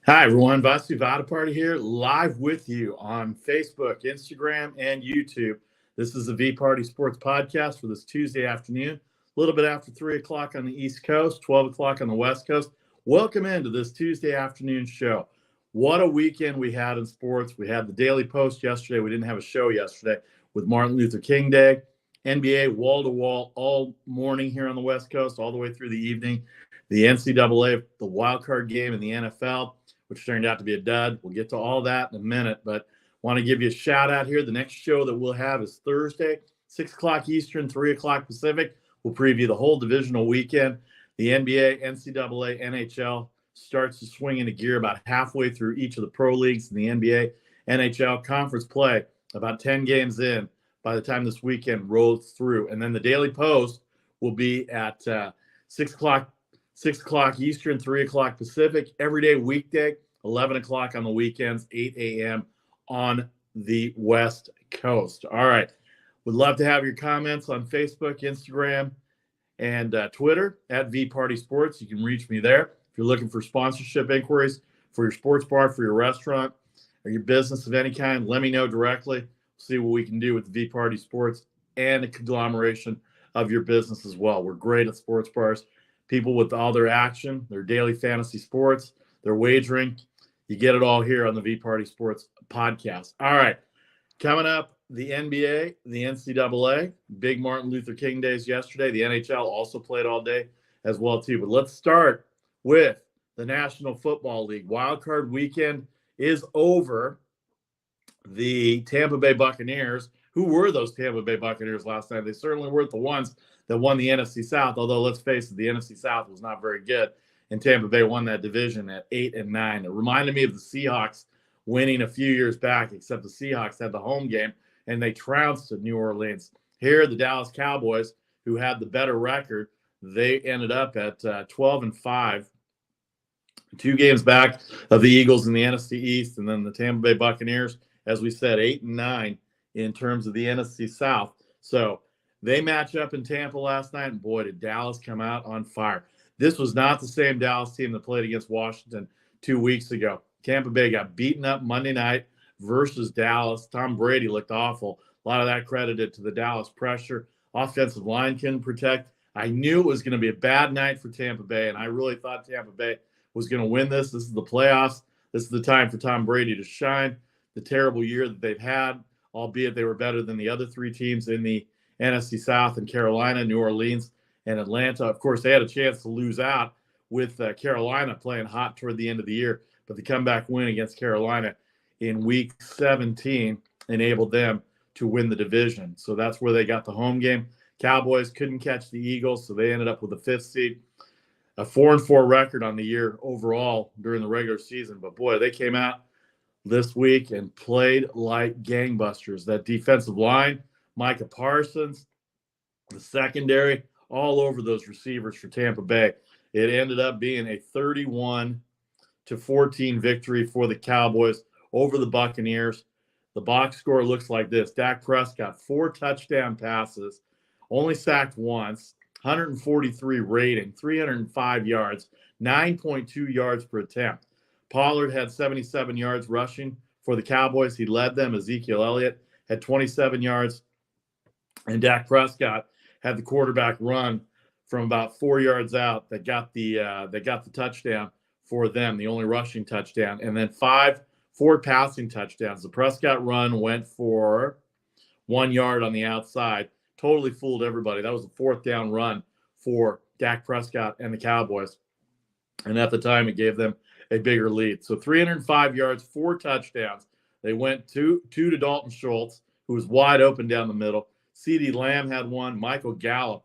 Hi, everyone. Vasu VParty here, live with you on Facebook, Instagram, and YouTube. This is the VPartySports Podcast for this Tuesday afternoon, a little bit after 3 o'clock on the East Coast, 12 o'clock on the West Coast. Welcome into this Tuesday afternoon show. What a weekend we had in sports. We had the Daily Post yesterday. We didn't have a show yesterday with Martin Luther King Day. NBA wall-to-wall all morning here on the West Coast, all the way through the evening. The NCAA, the Wildcard game in the NFL, which turned out to be a dud. We'll get to all that in a minute, but want to give you a shout out here. The next show that we'll have is Thursday, 6 o'clock Eastern, 3 o'clock Pacific. We'll preview the whole divisional weekend. The NBA, NCAA, NHL starts to swing into gear about halfway through each of the pro leagues in the NBA, NHL conference play, about 10 games in by the time this weekend rolls through. And then the Daily Post will be at 6 o'clock Eastern, 3 o'clock Pacific, every day weekday, 11 o'clock on the weekends, 8 a.m. on the West Coast. All right. Would love to have your comments on Facebook, Instagram, and Twitter at VPartySports. You can reach me there. If you're looking for sponsorship inquiries for your sports bar, for your restaurant, or your business of any kind, let me know directly. See what we can do with the VParty Sports and a conglomeration of your business as well. We're great at sports bars. People with all their action, their daily fantasy sports, their wagering. You get it all here on the VParty Sports Podcast. All right. Coming up, the NBA, the NCAA, big Martin Luther King days yesterday. The NHL also played all day as well, too. But let's start with the National Football League. Wildcard weekend is over. The Tampa Bay Buccaneers, who were those Tampa Bay Buccaneers last night? They certainly weren't the ones that won the NFC South, although let's face it, the NFC South was not very good, and Tampa Bay won that division at 8-9. It reminded me of the Seahawks winning a few years back, except the Seahawks had the home game, and they trounced to New Orleans. Here, the Dallas Cowboys, who had the better record, they ended up at 12-5, 2 games back of the Eagles in the NFC East, and then the Tampa Bay Buccaneers, as we said, 8-9 in terms of the NFC South. So they match up in Tampa last night, and boy, did Dallas come out on fire. This was not the same Dallas team that played against Washington 2 weeks ago. Tampa Bay got beaten up Monday night versus Dallas. Tom Brady looked awful. A lot of that credited to the Dallas pressure. Offensive line couldn't protect. I knew it was going to be a bad night for Tampa Bay, and I really thought Tampa Bay was going to win this. This is the playoffs. This is the time for Tom Brady to shine. The terrible year that they've had, albeit they were better than the other 3 teams in the NFC South, and Carolina, New Orleans, and Atlanta. Of course, they had a chance to lose out with Carolina playing hot toward the end of the year, but the comeback win against Carolina in Week 17 enabled them to win the division. So that's where they got the home game. Cowboys couldn't catch the Eagles, so they ended up with the 5th seed. A 4-4 record on the year overall during the regular season. But, boy, they came out this week and played like gangbusters. That defensive line, Micah Parsons, the secondary, all over those receivers for Tampa Bay. It ended up being a 31-14 victory for the Cowboys over the Buccaneers. The box score looks like this. Dak Prescott, 4 touchdown passes, only sacked once, 143 rating, 305 yards, 9.2 yards per attempt. Pollard had 77 yards rushing for the Cowboys. He led them. Ezekiel Elliott had 27 yards. And Dak Prescott had the quarterback run from about 4 yards out that got the touchdown for them, the only rushing touchdown. And then 4 passing touchdowns. The Prescott run went for 1 yard on the outside. Totally fooled everybody. That was a 4th down run for Dak Prescott and the Cowboys. And at the time, it gave them a bigger lead. So 305 yards, 4 touchdowns. They went two to Dalton Schultz, who was wide open down the middle. CeeDee Lamb had one. Michael Gallup,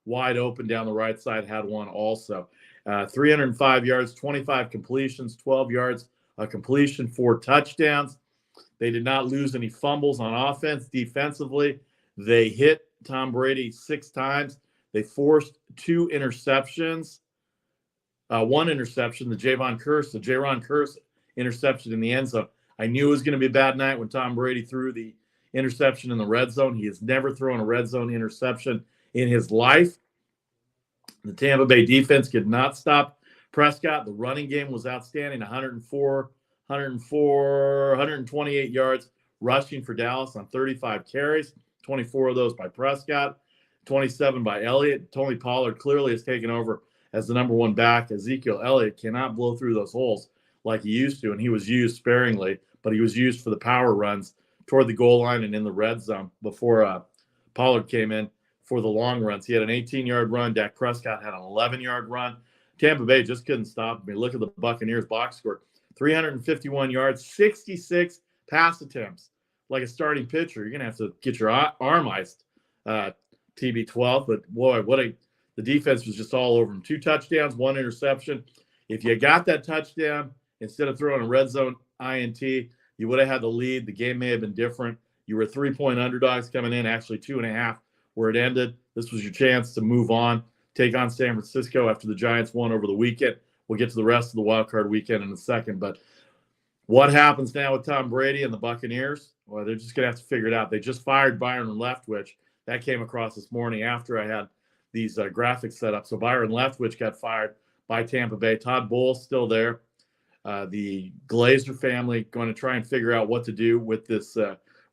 wide open down the right side, had one also. 305 yards, 25 completions, 12 yards a completion, 4 touchdowns. They did not lose any fumbles on offense. Defensively, they hit Tom Brady 6 times. They forced 2 interceptions. 1 interception, the Jaron Kearse interception in the end zone. I knew it was going to be a bad night when Tom Brady threw the interception in the red zone. He has never thrown a red zone interception in his life. The Tampa Bay defense could not stop Prescott, the running game was outstanding, 128 yards rushing for Dallas on 35 carries, 24 of those by Prescott, 27 by Elliott. Tony Pollard clearly has taken over as the number one back. Ezekiel Elliott cannot blow through those holes like he used to, and he was used sparingly, but he was used for the power runs toward the goal line and in the red zone before Pollard came in for the long runs. He had an 18-yard run. Dak Prescott had an 11-yard run. Tampa Bay just couldn't stop him. Look at the Buccaneers box score. 351 yards, 66 pass attempts. Like a starting pitcher, you're going to have to get your arm iced, TB12. But, boy, the defense was just all over him. 2 touchdowns, 1 interception. If you got that touchdown, instead of throwing a red zone INT, you would have had the lead. The game may have been different. You were 3-point underdogs coming in, actually 2.5 where it ended. This was your chance to move on, take on San Francisco after the Giants won over the weekend. We'll get to the rest of the wildcard weekend in a second. But what happens now with Tom Brady and the Buccaneers? Well, they're just going to have to figure it out. They just fired Byron Leftwich. That came across this morning after I had these graphics set up. So Byron Leftwich got fired by Tampa Bay. Todd Bowles still there. The Glazer family going to try and figure out what to do with this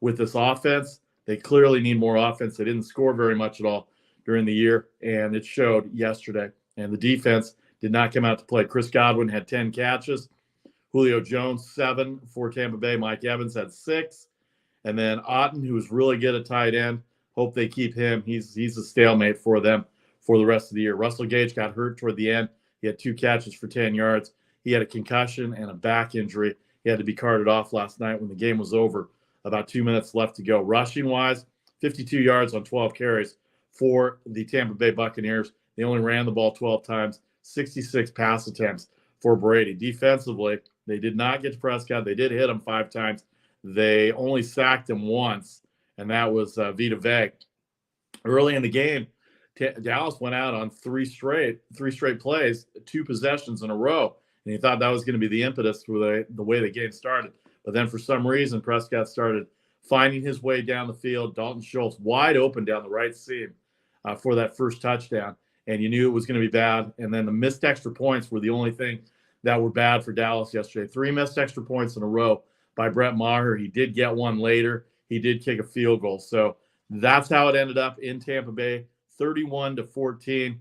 offense. They clearly need more offense. They didn't score very much at all during the year, and it showed yesterday. And the defense did not come out to play. Chris Godwin had 10 catches. Julio Jones, 7 for Tampa Bay. Mike Evans had 6. And then Otten, who was really good at tight end, hope they keep him. He's a stalemate for them for the rest of the year. Russell Gage got hurt toward the end. He had 2 catches for 10 yards. He had a concussion and a back injury. He had to be carted off last night when the game was over. About 2 minutes left to go. Rushing-wise, 52 yards on 12 carries for the Tampa Bay Buccaneers. They only ran the ball 12 times, 66 pass attempts for Brady. Defensively, they did not get to Prescott. They did hit him 5 times. They only sacked him once, and that was Vita Vea. Early in the game, Dallas went out on three straight plays, 2 possessions in a row, and he thought that was going to be the impetus for the way the game started. But then for some reason, Prescott started finding his way down the field. Dalton Schultz wide open down the right seam for that first touchdown, and you knew it was going to be bad. And then the missed extra points were the only thing that were bad for Dallas yesterday. 3 missed extra points in a row by Brett Maher. He did get one later. He did kick a field goal. So that's how it ended up in Tampa Bay, 31-14.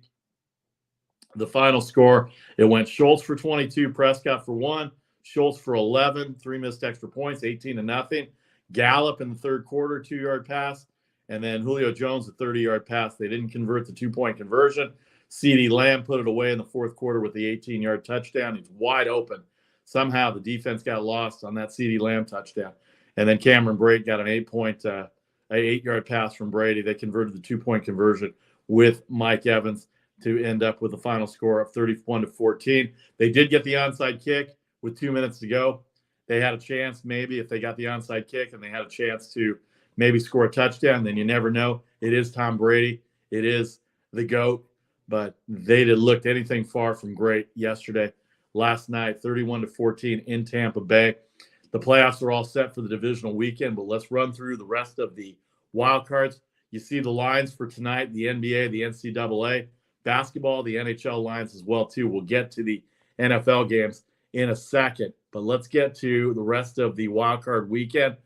The final score, it went Schultz for 22, Prescott for 1, Schultz for 11, 3 missed extra points, 18-0. Gallup in the third quarter, 2-yard pass. And then Julio Jones, a 30-yard pass. They didn't convert the 2-point conversion. CeeDee Lamb put it away in the fourth quarter with the 18-yard touchdown. He's wide open. Somehow the defense got lost on that CeeDee Lamb touchdown. And then Cameron Brate got an 8-yard pass from Brady. They converted the 2-point conversion with Mike Evans to end up with a final score of 31-14. They did get the onside kick with 2 minutes to go. They had a chance maybe if they got the onside kick and they had a chance to maybe score a touchdown. Then you never know. It is Tom Brady. It is the GOAT. But they didn't look anything far from great yesterday. Last night, 31-14 in Tampa Bay. The playoffs are all set for the divisional weekend, but let's run through the rest of the wild cards. You see the lines for tonight, the NBA, the NCAA, basketball, the NHL lines as well, too. We'll get to the NFL games in a second, but let's get to the rest of the wild card weekend.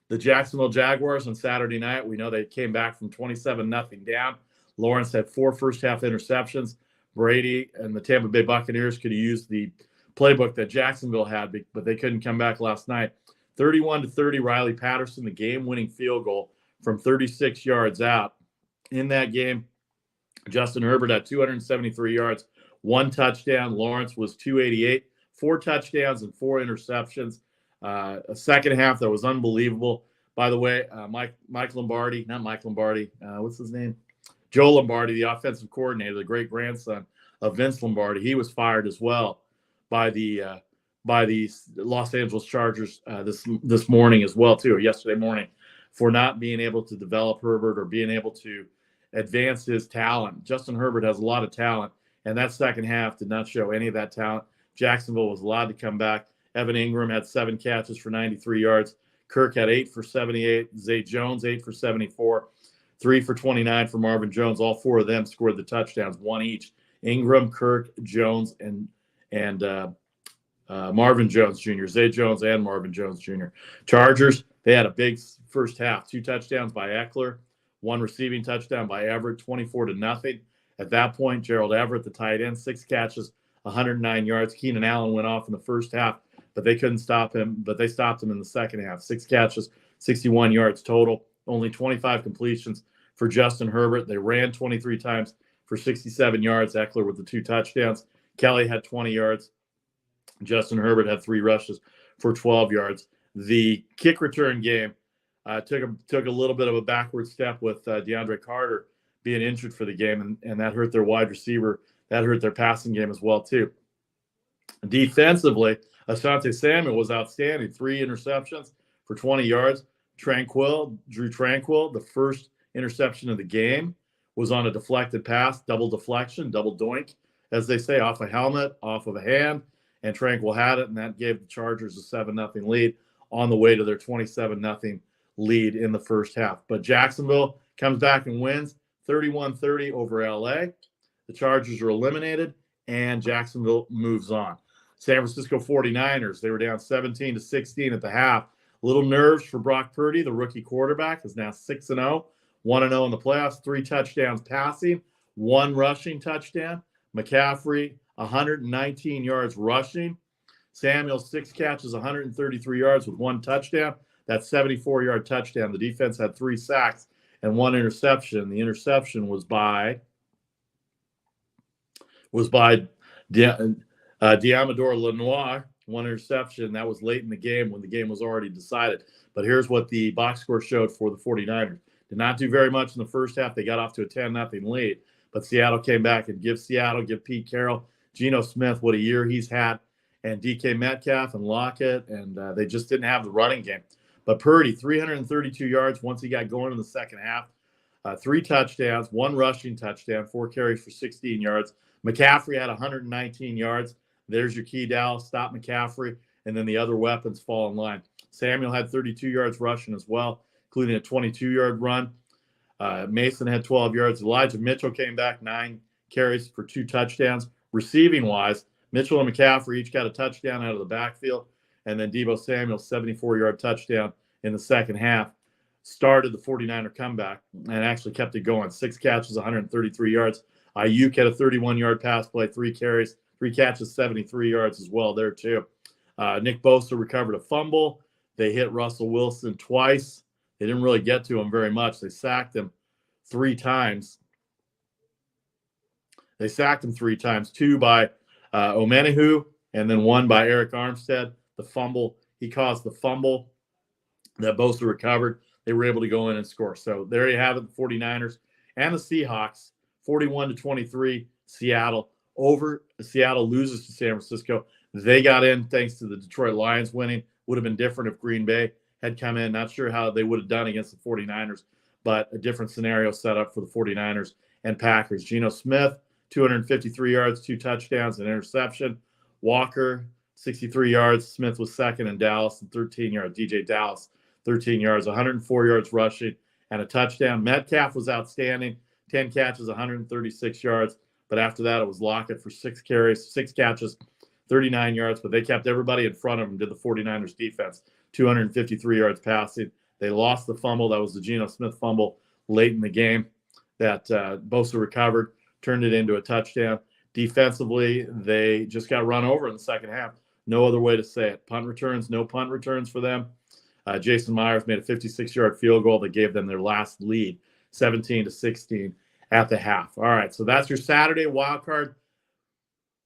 The Jacksonville Jaguars on Saturday night, we know they came back from 27-0 down. Lawrence had 4 first-half interceptions. Brady and the Tampa Bay Buccaneers could have used the playbook that Jacksonville had, but they couldn't come back last night. 31-30, Riley Patterson, the game-winning field goal from 36 yards out. In that game, Justin Herbert had 273 yards, 1 touchdown. Lawrence was 288, 4 touchdowns and 4 interceptions. A second half that was unbelievable. By the way, Mike Lombardi, not Mike Lombardi, what's his name? Joe Lombardi, the offensive coordinator, the great-grandson of Vince Lombardi, he was fired as well by the Los Angeles Chargers this morning as well, too, or yesterday morning, for not being able to develop Herbert or being able to advance his talent. Justin Herbert has a lot of talent, and that second half did not show any of that talent. Jacksonville was allowed to come back. Evan Ingram had 7 catches for 93 yards. Kirk had 8 for 78. Zay Jones, 8 for 74. 3 for 29 for Marvin Jones. All 4 of them scored the touchdowns, 1 each. Ingram, Kirk, Jones, and and Marvin Jones Jr., Zay Jones and Marvin Jones Jr. Chargers, they had a big first half. 2 touchdowns by Eckler, 1 receiving touchdown by Everett, 24-0. At that point, Gerald Everett, the tight end, 6 catches, 109 yards. Keenan Allen went off in the first half, but they couldn't stop him. But they stopped him in the second half. 6 catches, 61 yards total. Only 25 completions for Justin Herbert. They ran 23 times for 67 yards. Eckler with the 2 touchdowns. Kelly had 20 yards. Justin Herbert had 3 rushes for 12 yards. The kick return game took a little bit of a backward step with DeAndre Carter being injured for the game, and that hurt their wide receiver. That hurt their passing game as well, too. Defensively, Asante Samuel was outstanding. 3 interceptions for 20 yards. Drew Tranquill, the first interception of the game, was on a deflected pass, double deflection, double doink, as they say, off a helmet, off of a hand. And Tranquill had it, and that gave the Chargers a 7-0 lead on the way to their 27-0 lead in the first half. But Jacksonville comes back and wins 31-30 over LA. The Chargers are eliminated, and Jacksonville moves on. San Francisco 49ers, they were down 17-16 at the half. Little nerves for Brock Purdy, the rookie quarterback, is now 6-0, 1-0 in the playoffs, 3 touchdowns passing, 1 rushing touchdown. McCaffrey, 119 yards rushing. Samuel, 6 catches, 133 yards with 1 touchdown. That 74-yard touchdown. The defense had 3 sacks and 1 interception. The interception was by Diamador Lenoir. 1 interception. That was late in the game when the game was already decided. But here's what the box score showed for the 49ers. Did not do very much in the first half. They got off to a 10-0 lead. But Seattle came back and give Pete Carroll, Geno Smith, what a year he's had, and DK Metcalf and Lockett, and they just didn't have the running game. But Purdy, 332 yards once he got going in the second half. 3 touchdowns, 1 rushing touchdown, 4 carries for 16 yards. McCaffrey had 119 yards. There's your key, Dallas. Stop McCaffrey, and then the other weapons fall in line. Samuel had 32 yards rushing as well, including a 22-yard run. Mason had 12 yards. Elijah Mitchell came back, 9 carries for 2 touchdowns. Receiving-wise, Mitchell and McCaffrey each got a touchdown out of the backfield, and then Deebo Samuel, 74-yard touchdown in the second half, started the 49er comeback and actually kept it going. 6 catches, 133 yards. Ayuk had a 31-yard pass play, 3 carries, 3 catches, 73 yards as well there too. Nick Bosa recovered a fumble. They hit Russell Wilson twice. They didn't really get to him very much. They sacked him 3 times. 2 by Omenihu, and then 1 by Eric Armstead. The fumble, he caused the fumble that Bosa recovered. They were able to go in and score. So there you have it, the 49ers and the Seahawks, 41-23, Seattle. Seattle loses to San Francisco. They got in thanks to the Detroit Lions winning. Would have been different if Green Bay had come in. Not sure how they would have done against the 49ers, but a different scenario set up for the 49ers and Packers. Geno Smith, 253 yards, 2 touchdowns, an interception. Walker, 63 yards. Smith was second in Dallas, and 13 yards. DJ Dallas, 13 yards, 104 yards rushing, and a touchdown. Metcalf was outstanding, 10 catches, 136 yards. But after that, it was Lockett for 6 carries, 6 catches, 39 yards. But they kept everybody in front of them, did the 49ers defense. 253 yards passing. They lost the fumble. That was the Geno Smith fumble late in the game that Bosa recovered, turned it into a touchdown. Defensively, they just got run over in the second half. No other way to say it. Punt returns, no punt returns for them. Jason Myers made a 56-yard field goal that gave them their last lead, 17-16 at the half. All right, so that's your Saturday wildcard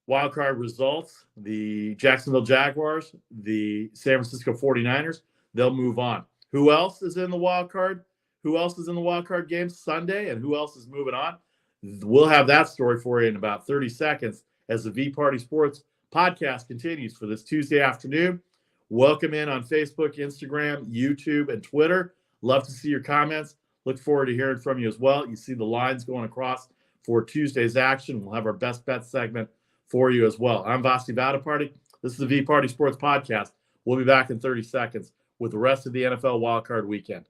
results. The Jacksonville Jaguars, the San Francisco 49ers, they'll move on. Who else is in the wild card? Who else is in the wild card game Sunday, and who else is moving on? We'll have that story for you in about 30 seconds as the VPartySports Podcast continues for this Tuesday afternoon. Welcome in on Facebook, Instagram, YouTube, and Twitter. Love to see your comments. Look forward to hearing from you as well. You see the lines going across for Tuesday's action. We'll have our best bet segment for you as well. I'm Vasti Vadaparty. This is the VPartySports Podcast. We'll be back in 30 seconds with the rest of the NFL Wildcard Weekend.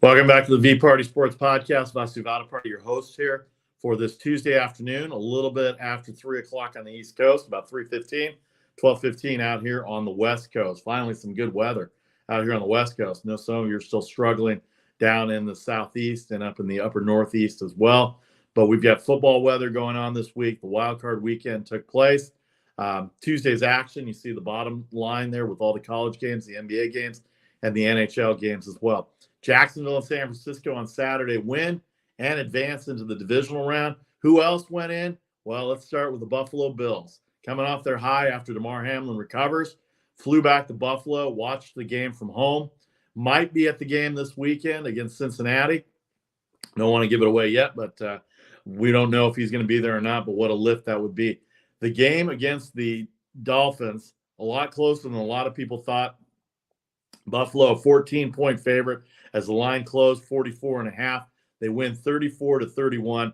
Welcome back to the VParty Sports Podcast. Vasu Vadaparty, your host here for this Tuesday afternoon, a little bit after 3 o'clock on the East Coast, about 3:15, 12:15 out here on the West Coast. Finally, some good weather out here on the West Coast. I know some of you are still struggling down in the Southeast and up in the upper Northeast as well. But we've got football weather going on this week. The Wildcard weekend took place. Tuesday's action, you see the bottom line there with all the college games, the NBA games, and the NHL games as well. Jacksonville and San Francisco on Saturday win and advance into the divisional round. Who else went in? Well, let's start with the Buffalo Bills. Coming off their high after DeMar Hamlin recovers, flew back to Buffalo, watched the game from home. Might be at the game this weekend against Cincinnati. Don't want to give it away yet, but we don't know if he's going to be there or not, but what a lift that would be. The game against the Dolphins, a lot closer than a lot of people thought. Buffalo, a 14-point favorite as the line closed, 44.5. They win 34-31.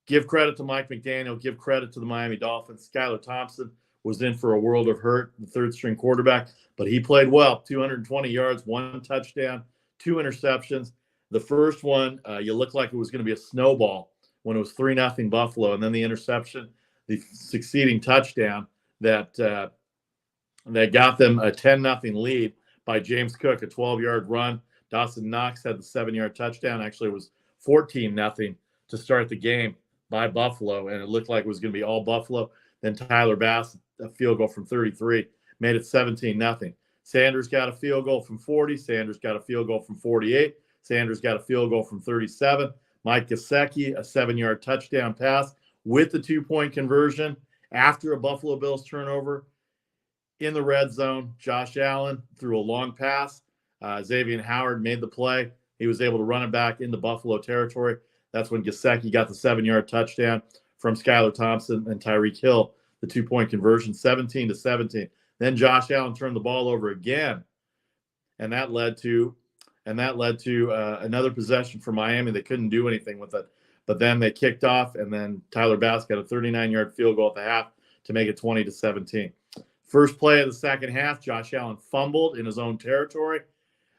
Give credit to Mike McDaniel. Give credit to the Miami Dolphins. Skylar Thompson was in for a world of hurt, the third-string quarterback, but he played well. 220 yards, 1 touchdown, 2 interceptions. The first one, you looked like it was going to be a snowball when it was 3-0 Buffalo, and then the interception, the succeeding touchdown that got them a 10-0 lead by James Cook, a 12-yard run. Dawson Knox had the 7-yard touchdown. Actually, it was 14-0 to start the game by Buffalo, and it looked like it was going to be all Buffalo. Then Tyler Bass, a field goal from 33, made it 17-0. Sanders got a field goal from 40. Sanders got a field goal from 48. Sanders got a field goal from 37. Mike Gesicki, a 7-yard touchdown pass with the 2-point conversion after a Buffalo Bills turnover. In the red zone, Josh Allen threw a long pass. Xavier Howard made the play. He was able to run it back into Buffalo territory. That's when Gesicki got the 7-yard touchdown from Skylar Thompson and Tyreek Hill, the 2-point conversion, 17-17. Then Josh Allen turned the ball over again, and that led to another possession for Miami. They couldn't do anything with it, but then they kicked off, and then Tyler Bass got a 39-yard field goal at the half to make it 20-17. First play of the second half, Josh Allen fumbled in his own territory.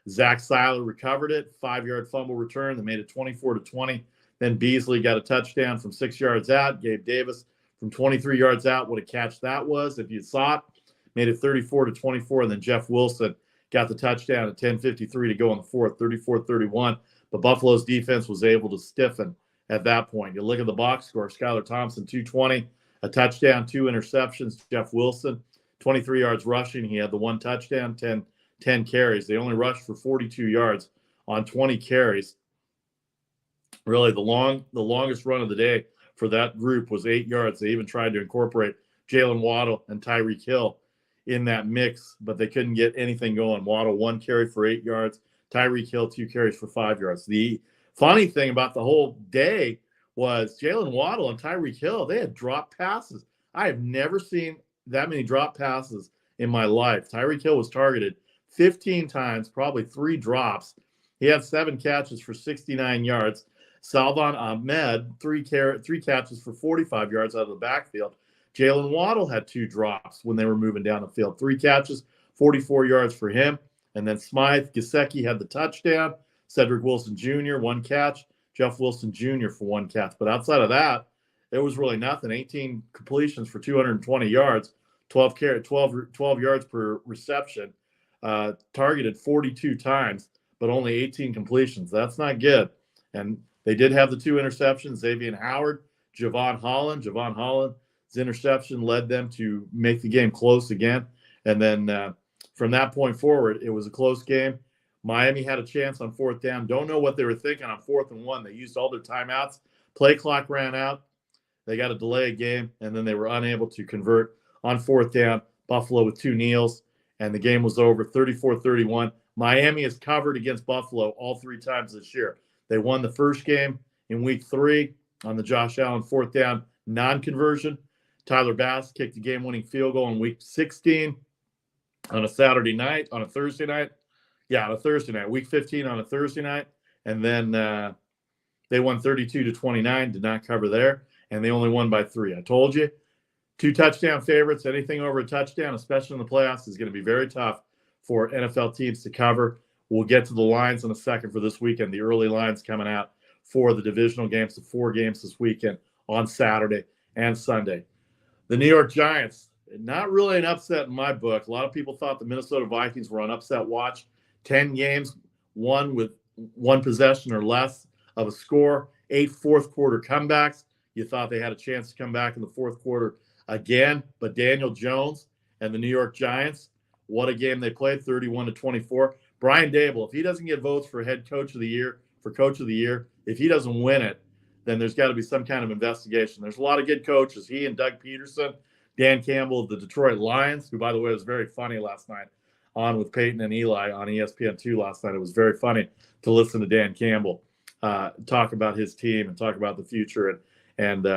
Zach Seiler recovered it, 5-yard fumble return that made it 24-20. Then Beasley got a touchdown from 6 yards out. Gabe Davis from 23 yards out. What a catch that was if you saw it. Made it 34-24. And then Jeff Wilson got the touchdown at 10:53 to go in the fourth, 34-31. But Buffalo's defense was able to stiffen at that point. You look at the box score, Skylar Thompson, 220, a touchdown, 2 interceptions. Jeff Wilson, 23 yards rushing. He had the 1 touchdown, 10 carries. They only rushed for 42 yards on 20 carries. Really, the longest run of the day for that group was 8 yards. They even tried to incorporate Jalen Waddle and Tyreek Hill in that mix, but they couldn't get anything going. Waddle 1 carry for 8 yards. Tyreek Hill 2 carries for 5 yards. The funny thing about the whole day was Jalen Waddle and Tyreek Hill, they had drop passes. I have never seen that many drop passes in my life. Tyreek Hill was targeted 15 times, probably 3 drops. He had 7 catches for 69 yards. Salvon Ahmed, 3 catches for 45 yards out of the backfield. Jalen Waddle had 2 drops when they were moving down the field. 3 catches, 44 yards for him. And then Smythe Gesicki had the touchdown. Cedric Wilson Jr., 1 catch. Jeff Wilson Jr. for 1 catch. But outside of that, it was really nothing. 18 completions for 220 yards, 12 yards per reception. Targeted 42 times, but only 18 completions. That's not good. And they did have the 2 interceptions. Xavier Howard, Javon Holland's interception led them to make the game close again. And then from that point forward, it was a close game. Miami had a chance on 4th down. Don't know what they were thinking on 4th and 1. They used all their timeouts. Play clock ran out. They got to delay a game, and then they were unable to convert on 4th down. Buffalo with 2 kneels, and the game was over, 34-31. Miami has covered against Buffalo all 3 times this year. They won the first game in week 3 on the Josh Allen 4th down non-conversion. Tyler Bass kicked the game-winning field goal in week 16 on a Thursday night. Yeah, on a Thursday night. Week 15 on a Thursday night. And then they won 32-29, did not cover there. And they only won by 3. I told you, 2 touchdown favorites, anything over a touchdown, especially in the playoffs, is going to be very tough for NFL teams to cover. We'll get to the lines in a second for this weekend. The early lines coming out for the divisional games, the 4 games this weekend on Saturday and Sunday. The New York Giants, not really an upset in my book. A lot of people thought the Minnesota Vikings were on upset watch. 10 games, won with 1 possession or less of a score, 8 fourth-quarter comebacks. You thought they had a chance to come back in the fourth quarter again, but Daniel Jones and the New York Giants, what a game they played, 31-24. Brian Dable, if he doesn't get votes for head coach of the year, if he doesn't win it, then there's got to be some kind of investigation. There's a lot of good coaches. He and Doug Peterson, Dan Campbell of the Detroit Lions, who, by the way, was very funny last night on with Peyton and Eli on ESPN2 last night. It was very funny to listen to Dan Campbell talk about his team and talk about the future and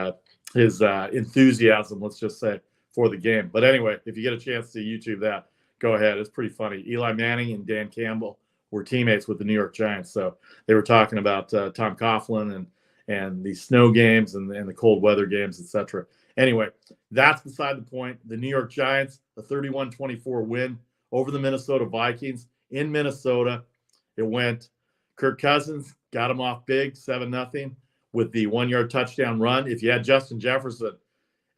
his enthusiasm, let's just say, for the game. But anyway, if you get a chance to YouTube that, go ahead. It's pretty funny. Eli Manning and Dan Campbell were teammates with the New York Giants. So they were talking about Tom Coughlin and the snow games and the cold weather games, etc. Anyway, that's beside the point. The New York Giants, a 31-24 win over the Minnesota Vikings in Minnesota. It went Kirk Cousins, got him off big, 7-0 with the 1-yard touchdown run. If you had Justin Jefferson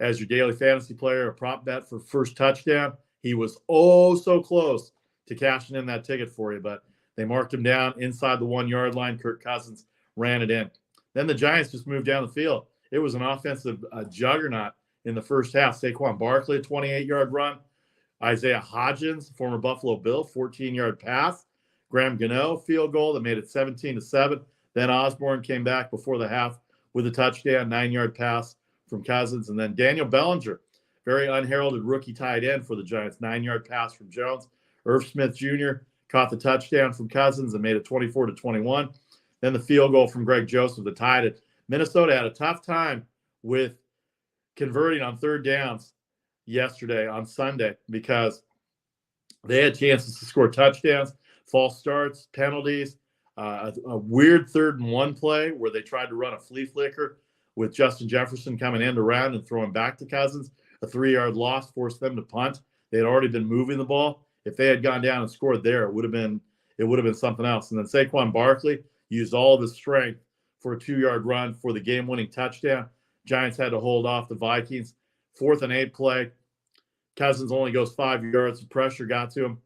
as your daily fantasy player, a prop bet for first touchdown, he was so close to cashing in that ticket for you, but they marked him down inside the 1-yard line. Kirk Cousins ran it in. Then the Giants just moved down the field. It was an offensive juggernaut in the first half. Saquon Barkley, a 28-yard run. Isaiah Hodgins, former Buffalo Bill, 14-yard pass. Graham Gano, field goal that made it 17-7. Then Osborne came back before the half with a touchdown, 9-yard pass from Cousins. And then Daniel Bellinger, very unheralded rookie tight end for the Giants, 9-yard pass from Jones. Irv Smith Jr. caught the touchdown from Cousins and made it 24-21. Then the field goal from Greg Joseph that tied it. Minnesota had a tough time with converting on third downs yesterday on Sunday because they had chances to score touchdowns, false starts, penalties, a weird 3rd-and-1 play where they tried to run a flea flicker with Justin Jefferson coming end around and throwing back to Cousins. A 3-yard loss forced them to punt. They had already been moving the ball. If they had gone down and scored there, it would have been something else. And then Saquon Barkley used all of his strength for a 2-yard run for the game-winning touchdown. Giants had to hold off the Vikings. 4th and 8 play. Cousins only goes 5 yards. The pressure got to him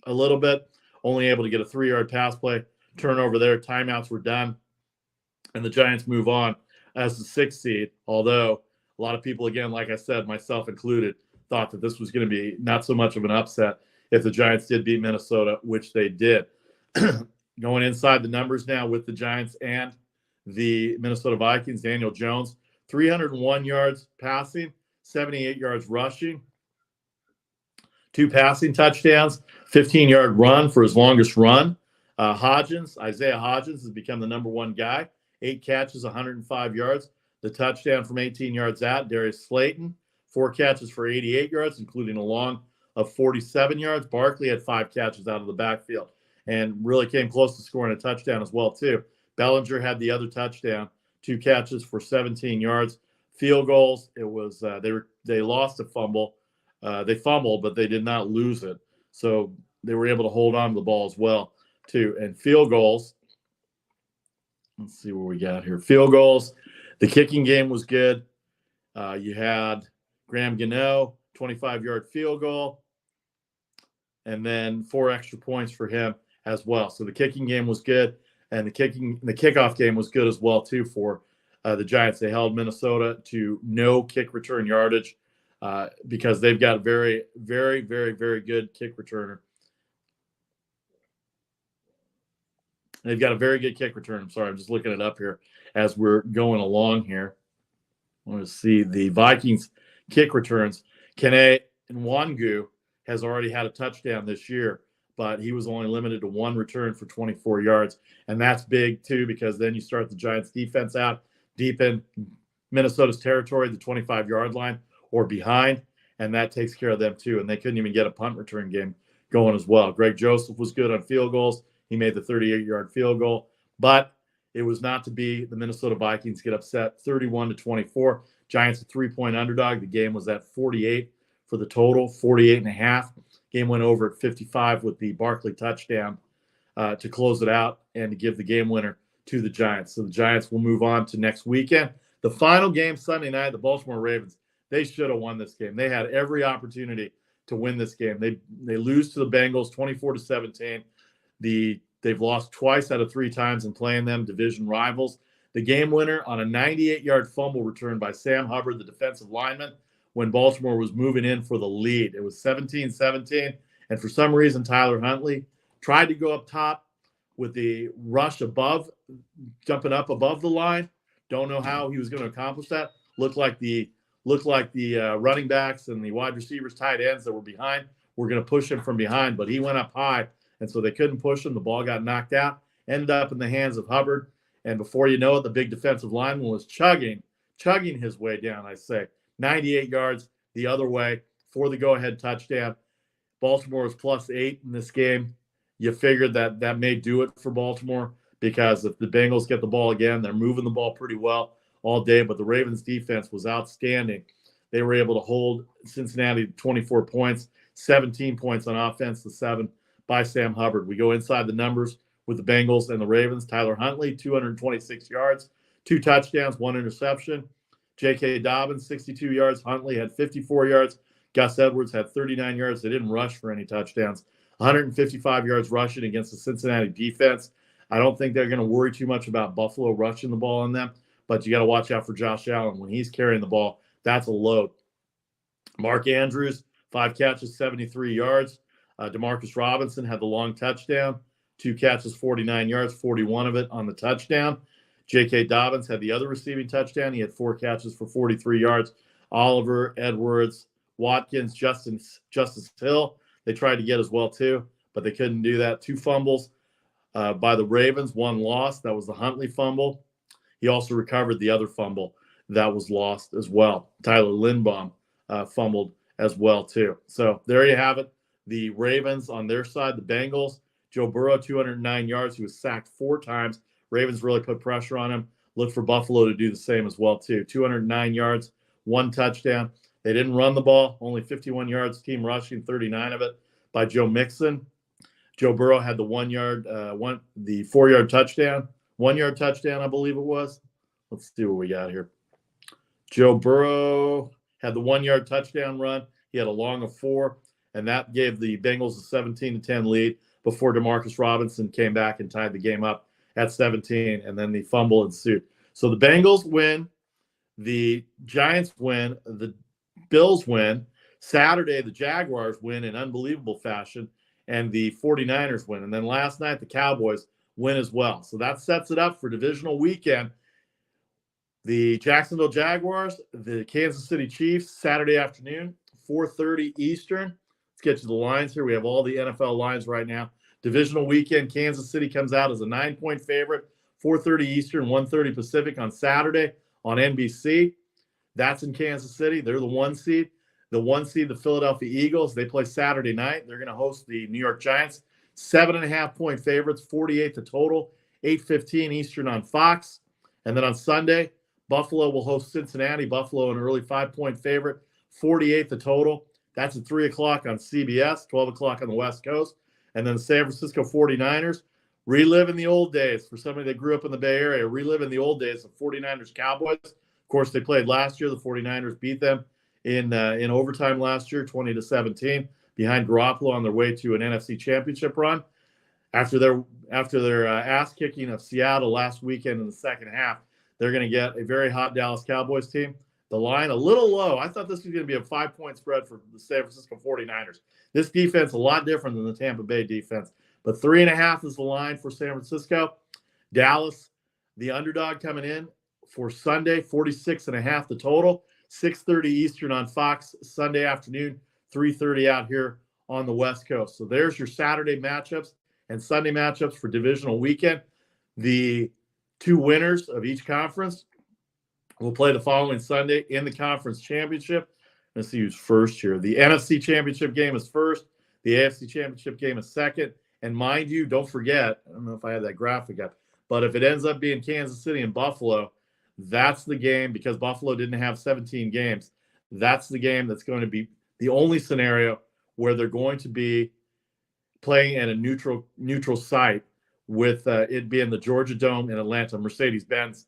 a little bit. Only able to get a 3-yard pass play. Turnover there. Timeouts were done. And the Giants move on as the 6th seed. Although a lot of people, again, like I said, myself included, thought that this was going to be not so much of an upset if the Giants did beat Minnesota, which they did. Going inside the numbers now with the Giants and the Minnesota Vikings, Daniel Jones, 301 yards passing, 78 yards rushing, 2 passing touchdowns, 15-yard run for his longest run. Isaiah Hodgins has become the number 1 guy, 8 catches, 105 yards. The touchdown from 18 yards out. Darius Slayton, 4 catches for 88 yards, including a long of 47 yards. Barkley had 5 catches out of the backfield and really came close to scoring a touchdown as well, too. Bellinger had the other touchdown, 2 catches for 17 yards. Field goals, it was they lost a fumble. They fumbled, but they did not lose it. So they were able to hold on to the ball as well, too. And field goals, let's see what we got here. Field goals, the kicking game was good. You had Graham Gano, 25-yard field goal, and then 4 extra points for him as well. So the kicking game was good, and the kickoff game was good as well, too, for the Giants. They held Minnesota to no kick return yardage because they've got a very, very, very, very good kick returner. They've got a very good kick return. I'm sorry, I'm just looking it up here as we're going along here. I want to see the Vikings kick returns. Kene Nwangu has already had a touchdown this year, but he was only limited to 1 return for 24 yards. And that's big, too, because then you start the Giants defense out deep in Minnesota's territory, the 25-yard line or behind, and that takes care of them, too. And they couldn't even get a punt return game going as well. Greg Joseph was good on field goals. He made the 38-yard field goal, but it was not to be. The Minnesota Vikings get upset 31-24. Giants a 3-point underdog. The game was at 48 for the total, 48.5. Game went over at 55 with the Barkley touchdown to close it out and to give the game winner to the Giants. So the Giants will move on to next weekend. The final game Sunday night, the Baltimore Ravens, they should have won this game. They had every opportunity to win this game. They lose to the Bengals 24-17. They've lost twice out of 3 times in playing them, division rivals. The game winner on a 98-yard fumble return by Sam Hubbard, the defensive lineman, when Baltimore was moving in for the lead. It was 17-17, and for some reason, Tyler Huntley tried to go up top with the rush above, jumping up above the line. Don't know how he was going to accomplish that. Looked like the running backs and the wide receivers, tight ends that were behind were going to push him from behind, but he went up high, and so they couldn't push him. The ball got knocked out, ended up in the hands of Hubbard, and before you know it, the big defensive lineman was chugging his way down, I say. 98 yards the other way for the go-ahead touchdown. Baltimore was +8 in this game. You figured that may do it for Baltimore, because if the Bengals get the ball again, they're moving the ball pretty well all day, but the Ravens defense was outstanding. They were able to hold Cincinnati to 24 points, 17 points on offense to 7 by Sam Hubbard. We go inside the numbers with the Bengals and the Ravens. Tyler Huntley, 226 yards, 2 touchdowns, 1 interception. J.K. Dobbins, 62 yards. Huntley had 54 yards. Gus Edwards had 39 yards. They didn't rush for any touchdowns. 155 yards rushing against the Cincinnati defense. I don't think they're going to worry too much about Buffalo rushing the ball on them, but you got to watch out for Josh Allen. When he's carrying the ball, that's a load. Mark Andrews, 5 catches, 73 yards. Demarcus Robinson had the long touchdown, 2 catches, 49 yards, 41 of it on the touchdown. J.K. Dobbins had the other receiving touchdown. He had 4 catches for 43 yards. Oliver, Edwards, Watkins, Justice Hill, they tried to get as well too, but they couldn't do that. 2 fumbles by the Ravens, 1 lost. That was the Huntley fumble. He also recovered the other fumble that was lost as well. Tyler Lindbaum fumbled as well too. So there you have it. The Ravens on their side, the Bengals, Joe Burrow, 209 yards. He was sacked 4 times. Ravens really put pressure on him. Look for Buffalo to do the same as well too. 209 yards, 1 touchdown. They didn't run the ball, only 51 yards, team rushing, 39 of it by Joe Mixon. Joe Burrow had the 4-yard touchdown. 1-yard touchdown, I believe it was. Let's see what we got here. Joe Burrow had the 1-yard touchdown run. He had a long of 4, and that gave the Bengals a 17-10 lead before Demarcus Robinson came back and tied the game up at 17, and then the fumble ensued. So the Bengals win, the Giants win, the Bills win. Saturday, the Jaguars win in unbelievable fashion, and the 49ers win. And then last night, the Cowboys win as well. So that sets it up for divisional weekend. The Jacksonville Jaguars, the Kansas City Chiefs, Saturday afternoon, 4:30 Eastern. Let's get to the lines here. We have all the NFL lines right now. Divisional weekend, Kansas City comes out as a 9-point favorite, 4:30 Eastern, 1:30 Pacific on Saturday on NBC. That's in Kansas City. They're the 1 seed. The 1 seed, the Philadelphia Eagles, they play Saturday night. They're going to host the New York Giants. 7.5-point favorites, 48 the total, 8:15 Eastern on Fox. And then on Sunday, Buffalo will host Cincinnati. Buffalo, an early 5-point favorite, 48 the total. That's at 3 o'clock on CBS, 12 o'clock on the West Coast. And then the San Francisco 49ers, reliving the old days. For somebody that grew up in the Bay Area, reliving the old days of 49ers Cowboys. Of course, they played last year. The 49ers beat them in overtime last year, 20-17, behind Garoppolo on their way to an NFC Championship run. After their ass kicking of Seattle last weekend in the second half, they're going to get a very hot Dallas Cowboys team. The line a little low. I thought this was going to be a 5-point spread for the San Francisco 49ers. This defense a lot different than the Tampa Bay defense. But 3.5 is the line for San Francisco. Dallas, the underdog coming in for Sunday, 46.5 the total. 6:30 Eastern on Fox Sunday afternoon, 3:30 out here on the West Coast. So there's your Saturday matchups and Sunday matchups for divisional weekend. The 2 winners of each conference will play the following Sunday in the conference championship. Let's see who's first here. The NFC championship game is first. The AFC championship game is second. And mind you, don't forget, I don't know if I have that graphic up, but if it ends up being Kansas City and Buffalo, that's the game, because Buffalo didn't have 17 games. That's the game that's going to be the only scenario where they're going to be playing at a neutral site, with it being the Georgia Dome in Atlanta, Mercedes-Benz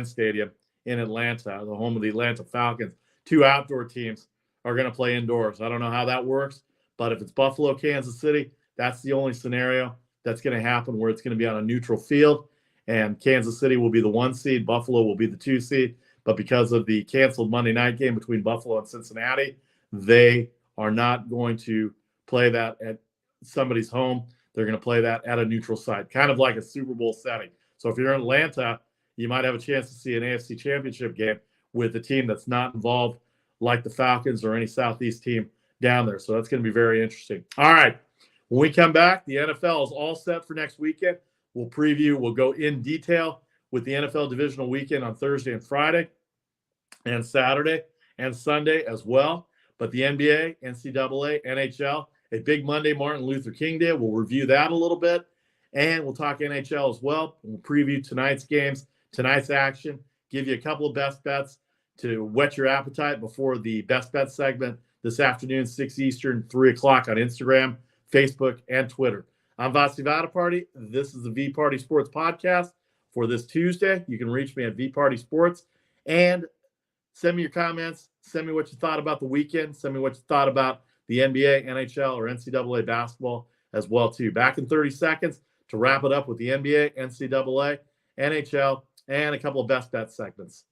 Stadium in Atlanta, the home of the Atlanta Falcons. Two outdoor teams are going to play indoors. I don't know how that works, but if it's Buffalo, Kansas City, that's the only scenario that's going to happen, where it's going to be on a neutral field, and Kansas City will be the 1 seed, Buffalo will be the 2 seed. But because of the canceled Monday night game between Buffalo and Cincinnati, they are not going to play that at somebody's home. They're going to play that at a neutral site, kind of like a Super Bowl setting. So if you're in Atlanta, you might have a chance to see an AFC Championship game with a team that's not involved, like the Falcons or any Southeast team down there. So that's going to be very interesting. All right. When we come back, the NFL is all set for next weekend. We'll go in detail with the NFL divisional weekend on Thursday and Friday, and Saturday and Sunday as well. But the NBA, NCAA, NHL, a big Monday, Martin Luther King Day. We'll review that a little bit, and we'll talk NHL as well. We'll preview tonight's games, tonight's action, give you a couple of best bets to whet your appetite before the best bet segment this afternoon, 6 Eastern, 3 o'clock on Instagram, Facebook, and Twitter. I'm Vasi Vadaparty. This is the VPartySports Podcast for this Tuesday. You can reach me at VPartySports, and send me your comments. Send me what you thought about the weekend. Send me what you thought about the NBA, NHL, or NCAA basketball as well, too. Back in 30 seconds to wrap it up with the NBA, NCAA, NHL, and a couple of best bet segments.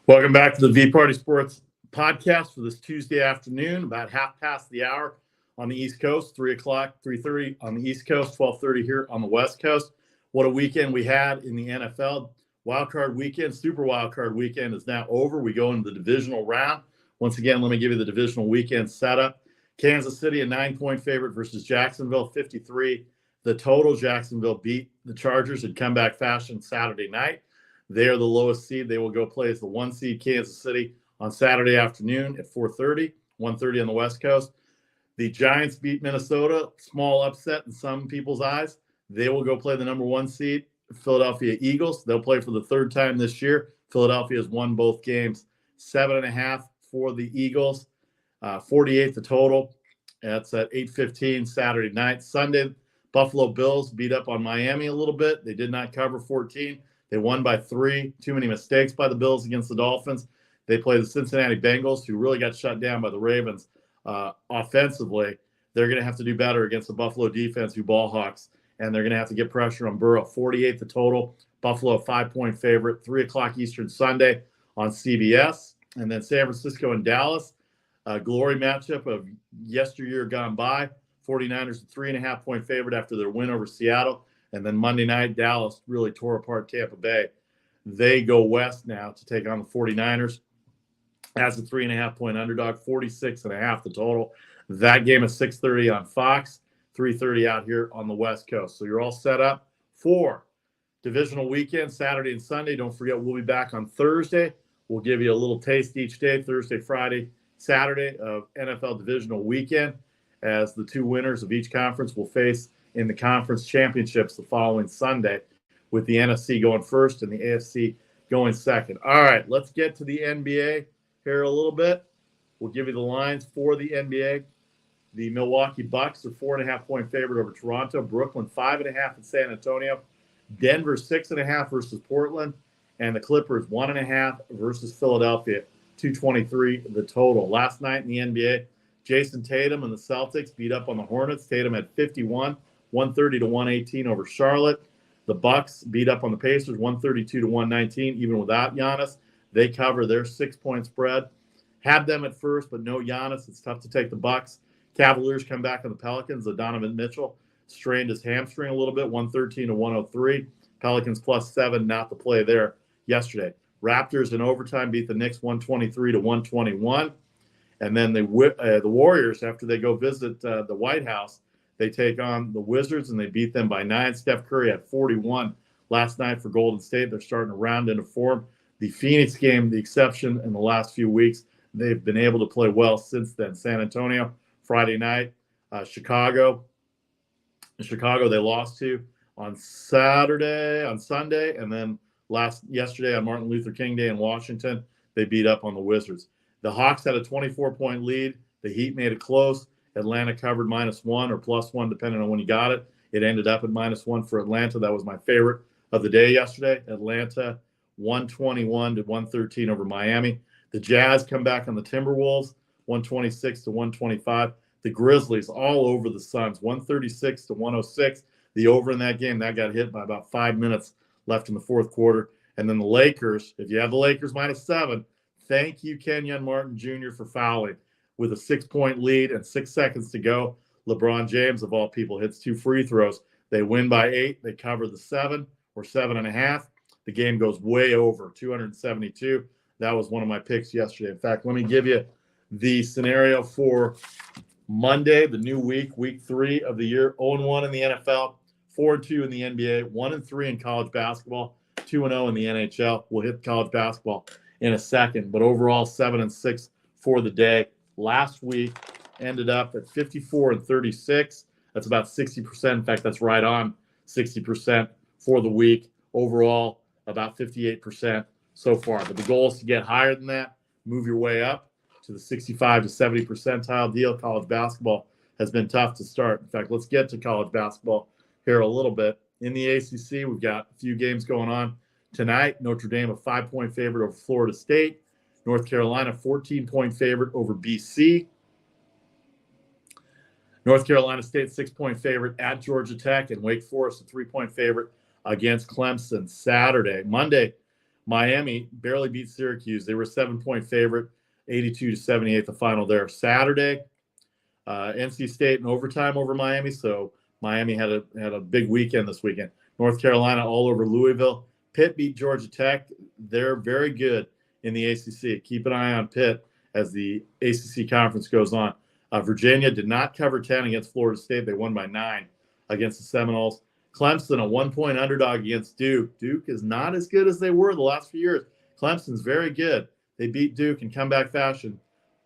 Welcome back to the VPartySports Podcast for this Tuesday afternoon, about half past the hour on the East Coast, 3 o'clock, 3:30 on the East Coast, 12:30 here on the West Coast. What a weekend we had in the NFL. Wildcard weekend, Super Wildcard weekend is now over. We go into the divisional round. Once again, let me give you the divisional weekend setup. Kansas City, a 9-point favorite versus Jacksonville, 53. The total, Jacksonville beat the Chargers in comeback fashion Saturday night. They are the lowest seed. They will go play as the 1 seed Kansas City on Saturday afternoon at 4:30, 1:30 on the West Coast. The Giants beat Minnesota, small upset in some people's eyes. They will go play the number 1 seed, Philadelphia Eagles. They'll play for the third time this year. Philadelphia has won both games. 7.5 for the Eagles, 48 the total. That's at 8:15 Saturday night. Sunday, Buffalo Bills beat up on Miami a little bit. They did not cover 14. They won by 3. Too many mistakes by the Bills against the Dolphins. They play the Cincinnati Bengals, who really got shut down by the Ravens offensively. They're going to have to do better against the Buffalo defense, who ball hawks, and they're going to have to get pressure on Burrow. 48 the total. Buffalo, a 5-point favorite. 3 o'clock Eastern Sunday on CBS. And then San Francisco and Dallas, a glory matchup of yesteryear gone by. 49ers, a 3.5-point favorite after their win over Seattle. And then Monday night, Dallas really tore apart Tampa Bay. They go west now to take on the 49ers as a 3.5-point underdog, 46.5 the total. That game is 6:30 on Fox, 3:30 out here on the West Coast. So you're all set up for divisional weekend, Saturday and Sunday. Don't forget, we'll be back on Thursday. We'll give you a little taste each day, Thursday, Friday, Saturday of NFL divisional weekend, as the 2 winners of each conference will face in the conference championships the following Sunday, with the NFC going first and the AFC going second. All right, let's get to the NBA here a little bit. We'll give you the lines for the NBA. The Milwaukee Bucks are 4.5-point favorite over Toronto. Brooklyn, 5.5 in San Antonio. Denver, 6.5 versus Portland. And the Clippers, 1.5 versus Philadelphia. 223 the total. Last night in the NBA, Jason Tatum and the Celtics beat up on the Hornets. Tatum had 51, 130 to 118 over Charlotte. The Bucks beat up on the Pacers, 132 to 119, even without Giannis. They cover their 6-point spread. Had them at first, but no Giannis. It's tough to take the Bucks. Cavaliers come back on the Pelicans. Donovan Mitchell strained his hamstring a little bit, 113 to 103. Pelicans +7, not the play there yesterday. Raptors in overtime beat the Knicks 123 to 121. And then the Warriors, after they go visit the White House, they take on the Wizards and they beat them by 9. Steph Curry had 41 last night for Golden State. They're starting to round into form. The Phoenix game, the exception in the last few weeks. They've been able to play well since then. San Antonio, Friday night. Chicago, they lost to on Sunday, and then yesterday on Martin Luther King Day in Washington, they beat up on the Wizards. The Hawks had a 24-point lead. The Heat made it close. Atlanta covered -1 or +1, depending on when you got it. It ended up at -1 for Atlanta. That was my favorite of the day yesterday. Atlanta 121 to 113 over Miami. The Jazz come back on the Timberwolves, 126 to 125. The Grizzlies all over the Suns, 136 to 106. The over in that game, that got hit by about 5 minutes left in the fourth quarter. And then the Lakers, if you have the Lakers -7, thank you, Kenyon Martin Jr., for fouling. With a 6-point lead and 6 seconds to go, LeBron James, of all people, hits 2 free throws. They win by 8. They cover the 7 or 7.5. The game goes way over, 272. That was one of my picks yesterday. In fact, let me give you the scenario for Monday, the new week 3 of the year. 0-1 in the NFL, 4-2 in the NBA, 1-3 in college basketball, 2-0 in the NHL. We'll hit college basketball in a second, but overall 7-6 for the day. Last week ended up at 54-36. That's about 60%. In fact, that's right on 60% for the week. Overall, about 58% so far. But the goal is to get higher than that, move your way up to the 65 to 70 percentile deal. College basketball has been tough to start. In fact, let's get to college basketball here a little bit. In the ACC, we've got a few games going on tonight. Notre Dame, a 5-point favorite over Florida State. North Carolina, 14-point favorite over BC. North Carolina State, 6-point favorite at Georgia Tech. And Wake Forest, a 3-point favorite against Clemson Saturday. Monday, Miami barely beat Syracuse. They were a 7-point favorite, 82-78 the final there. Saturday, NC State in overtime over Miami. So Miami had a big weekend this weekend. North Carolina all over Louisville. Pitt beat Georgia Tech. They're very good in the ACC. Keep an eye on Pitt as the ACC conference goes on. Virginia did not cover 10 against Florida State. They won by 9 against the Seminoles. Clemson, a 1-point underdog against Duke. Duke is not as good as they were the last few years. Clemson's very good. They beat Duke in comeback fashion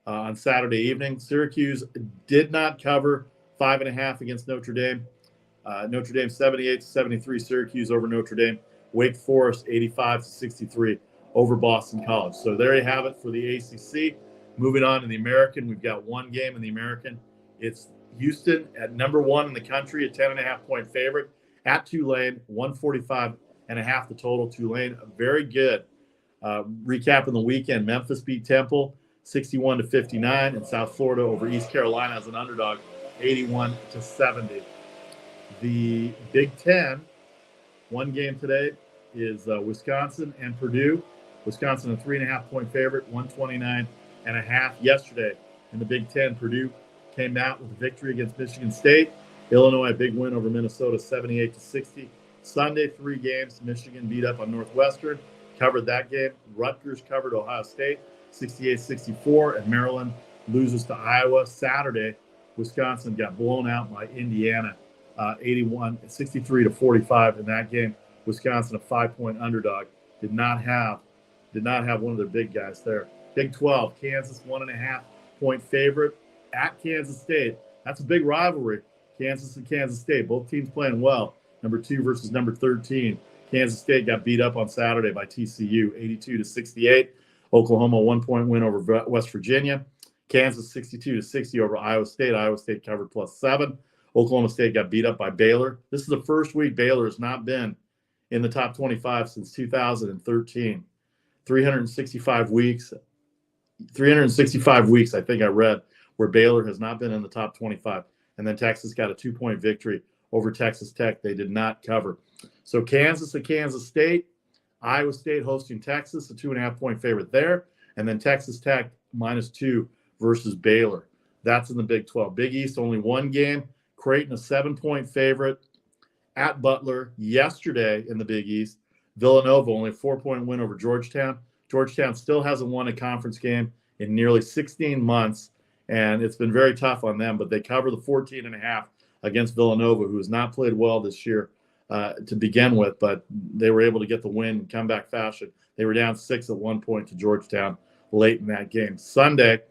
on Saturday evening. Syracuse did not cover 5.5 against Notre Dame. Notre Dame 78-73. Syracuse over Notre Dame. Wake Forest 85-63 over Boston College. So there you have it for the ACC. Moving on to the American, we've got one game in the American. It's Houston at number 1 in the country, a 10.5-point favorite at Tulane, 145.5 the total. Tulane, very good. Recapping the weekend, Memphis beat Temple 61-59, and South Florida over East Carolina as an underdog, 81-70. The Big Ten, one game today is Wisconsin and Purdue. Wisconsin, a 3.5-point favorite, 129.5 yesterday. In the Big Ten, Purdue came out with a victory against Michigan State. Illinois, a big win over Minnesota, 78-60. Sunday, 3 games. Michigan beat up on Northwestern, covered that game. Rutgers covered Ohio State, 68-64, and Maryland loses to Iowa. Saturday, Wisconsin got blown out by Indiana, 63-45 in that game. Wisconsin, a 5-point underdog, did not have one of their big guys there. Big 12, Kansas, 1.5-point favorite at Kansas State. That's a big rivalry. Kansas and Kansas State, both teams playing well. Number 2 versus number 13. Kansas State got beat up on Saturday by TCU, 82-68. Oklahoma, 1-point win over West Virginia. Kansas, 62-60 over Iowa State. Iowa State covered +7. Oklahoma State got beat up by Baylor. This is the first week Baylor has not been in the top 25 since 2013. 365 weeks, 365 weeks, I think I read, where Baylor has not been in the top 25. And then Texas got a 2-point victory over Texas Tech. They did not cover. So Kansas at Kansas State, Iowa State hosting Texas, a 2.5-point favorite there. And then Texas Tech -2 versus Baylor. That's in the Big 12. Big East, only one game. Creighton, a 7-point favorite at Butler yesterday in the Big East. Villanova, only a 4-point win over Georgetown. Georgetown still hasn't won a conference game in nearly 16 months, and it's been very tough on them, but they cover the 14.5 against Villanova, who has not played well this year to begin with, but they were able to get the win in comeback fashion. They were down 6 at one point to Georgetown late in that game. Sunday,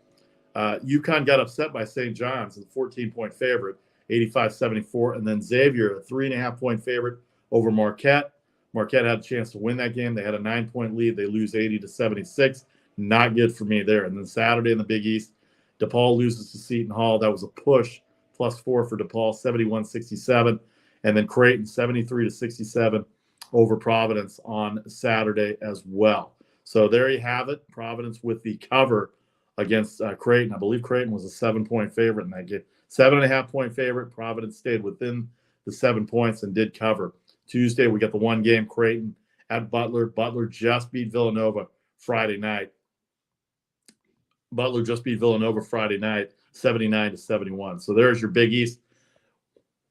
UConn got upset by St. John's, a 14-point favorite, 85-74, and then Xavier, a 3.5-point favorite over Marquette. Marquette had a chance to win that game. They had a 9-point lead. They lose 80-76. Not good for me there. And then Saturday in the Big East, DePaul loses to Seton Hall. That was a push, +4 for DePaul, 71-67. And then Creighton, 73-67 over Providence on Saturday as well. So there you have it. Providence with the cover against Creighton. I believe Creighton was a 7-point favorite in that game. 7.5-point favorite. Providence stayed within the 7 points and did cover. Tuesday, we got the one game, Creighton at Butler. Butler just beat Villanova Friday night. 79-71. So there's your Big East.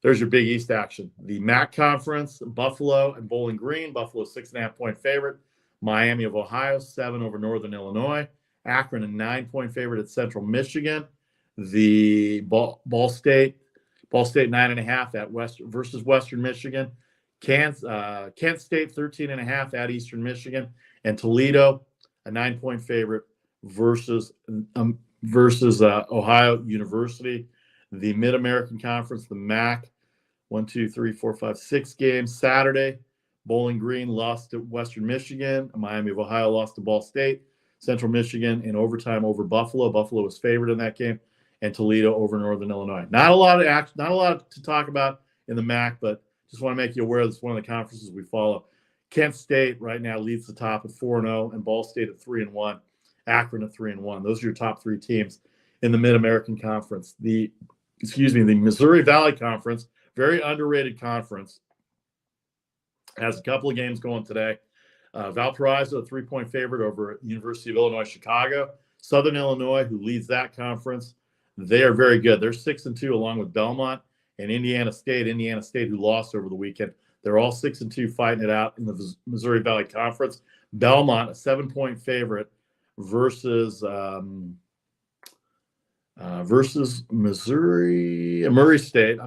There's your Big East action. The MAC Conference, Buffalo and Bowling Green. Buffalo, 6.5-point favorite. Miami of Ohio, 7 over Northern Illinois. Akron, a 9-point favorite at Central Michigan. The Ball State, 9.5 at versus Western Michigan. Kent State, 13.5 at Eastern Michigan. And Toledo, a 9-point favorite versus Ohio University. The Mid-American Conference, the MAC, 6 games. Saturday, Bowling Green lost to Western Michigan. Miami of Ohio lost to Ball State. Central Michigan in overtime over Buffalo. Buffalo was favored in that game. And Toledo over Northern Illinois. Not a lot of action, not a lot to talk about in the MAC, but just want to make you aware this is one of the conferences we follow. Kent State right now leads the top at 4-0, and Ball State at 3-1, Akron at 3-1. Those are your top 3 teams in the Mid-American Conference. The Missouri Valley Conference, very underrated conference, has a couple of games going today. Valparaiso, a 3-point favorite over University of Illinois Chicago. Southern Illinois, who leads that conference, they are very good. They're 6-2 along with Belmont and Indiana State, who lost over the weekend. They're all 6-2 fighting it out in the Missouri Valley Conference. Belmont, a 7-point favorite versus Murray State.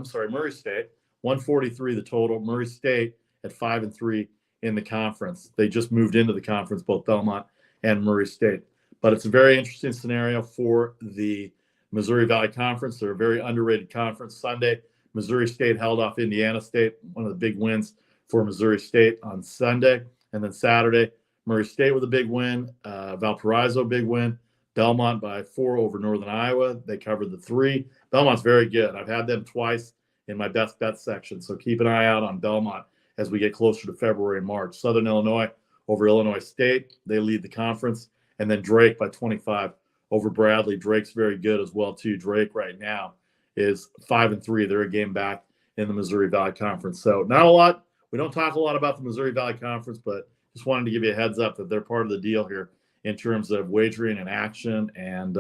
143 the total. Murray State at 5-3 in the conference. They just moved into the conference, both Belmont and Murray State. But it's a very interesting scenario for the Missouri Valley Conference. They're a very underrated conference. Sunday, Missouri State held off Indiana State, one of the big wins for Missouri State on Sunday. And then Saturday, Murray State with a big win, Valparaiso big win, Belmont by 4 over Northern Iowa. They covered the 3. Belmont's very good. I've had them twice in my best bet section, so keep an eye out on Belmont as we get closer to February and March. Southern Illinois over Illinois State. They lead the conference. And then Drake by 25 over Bradley. Drake's very good as well, too. Drake right now is 5-3. They're a game back in the Missouri Valley Conference. So not a lot. We don't talk a lot about the Missouri Valley Conference, but just wanted to give you a heads up that they're part of the deal here in terms of wagering and action. And,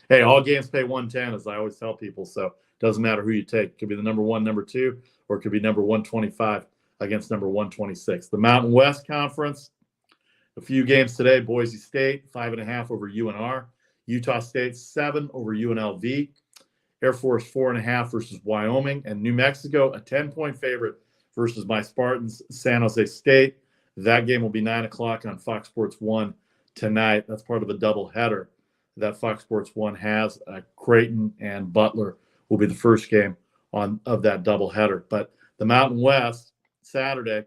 hey, all games pay 110, as I always tell people. So it doesn't matter who you take. It could be the number 1, number 2, or it could be number 125 against number 126. The Mountain West Conference, a few games today. Boise State, 5.5 over UNR. Utah State, 7 over UNLV. Air Force, 4.5 versus Wyoming. And New Mexico, a 10-point favorite versus my Spartans, San Jose State. That game will be 9 o'clock on Fox Sports 1 tonight. That's part of a doubleheader that Fox Sports 1 has. Creighton and Butler will be the first game of that doubleheader. But the Mountain West, Saturday,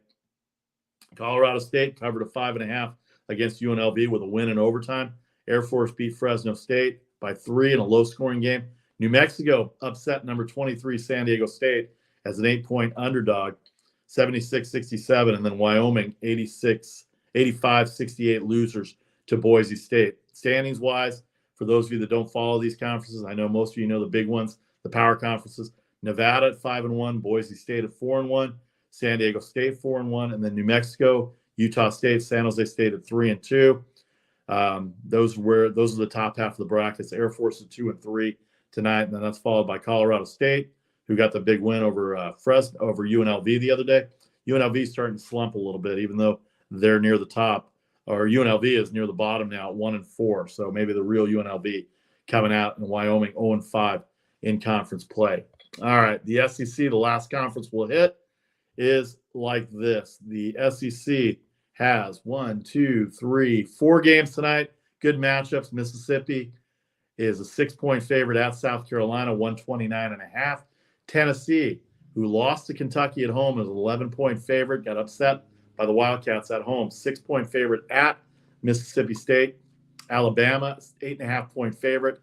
Colorado State covered a 5.5 against UNLV with a win in overtime. Air Force beat Fresno State by 3 in a low-scoring game. New Mexico upset number 23 San Diego State as an 8-point underdog, 76-67, and then Wyoming 85-68 losers to Boise State. Standings-wise, For those of you that don't follow these conferences, I know most of you know the big ones, the power conferences. Nevada at 5-1, Boise State at 4-1, San Diego State 4-1, and then New Mexico, Utah State, San Jose State at 3-2. Those are the top half of the brackets. Air Force at 2-3 tonight, and then that's followed by Colorado State, who got the big win over UNLV the other day. UNLV is starting to slump a little bit, even though they're near the top, or UNLV is near the bottom now at 1-4. So maybe the real UNLV coming out in Wyoming 0-5 in conference play. All right, the SEC, the last conference we'll hit, is like this. The SEC has 4 games tonight. Good matchups. Mississippi is a 6-point favorite at South Carolina, 129.5. Tennessee, who lost to Kentucky at home, is an 11-point favorite, got upset by the Wildcats at home. 6-point favorite at Mississippi State. Alabama, 8.5-point favorite